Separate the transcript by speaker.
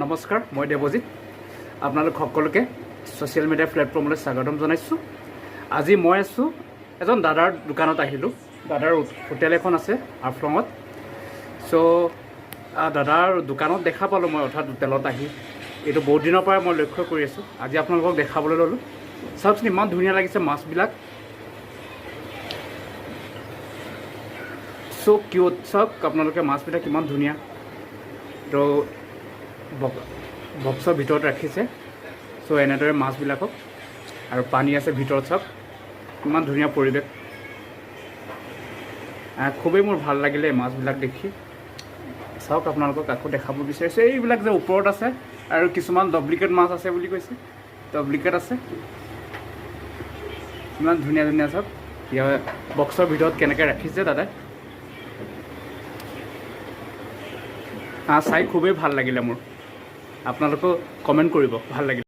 Speaker 1: নমস্কাৰ, মই দেৱজিৎ। আপোনালোক সকলোকে ছ'চিয়েল মিডিয়া প্লেটফৰ্মলৈ স্বাগতম জনাইছোঁ। আজি মই আছোঁ এজন দাদাৰ দোকানত আহিলোঁ। দাদাৰ হোটেল এখন আছে আফলঙত। চ' দাদাৰ দোকানত দেখা পালোঁ মই, অৰ্থাৎ হোটেলত আহি। এইটো বহুত দিনৰ পৰাই মই লক্ষ্য কৰি আছোঁ। আজি আপোনালোকক দেখাবলৈ ল'লোঁ। চাওকচোন, ইমান ধুনীয়া লাগিছে মাছবিলাক। চ' কিউট, চাওক আপোনালোকে মাছবিলাক কিমান ধুনীয়া। তো বক্সৰ ভিতৰত ৰাখিছে। চ' এনেদৰে মাছবিলাকক, আৰু পানী আছে ভিতৰত। চাওক ইমান ধুনীয়া পৰিৱেশ। খুবেই মোৰ ভাল লাগিলে মাছবিলাক দেখি। চাওক আপোনালোকক আকৌ দেখাব বিচাৰিছোঁ, এইবিলাক যে ওপৰত আছে আৰু কিছুমান ডুপ্লিকেট মাছ আছে বুলি কৈছে। ডুপ্লিকেট আছে, ইমান ধুনীয়া ধুনীয়া। চাওক বক্সৰ ভিতৰত কেনেকৈ ৰাখিছে দাদাই। চাই খুবেই ভাল লাগিলে মোৰ। আপোনালোকেও কমেণ্ট কৰিব ভাল লাগিলে।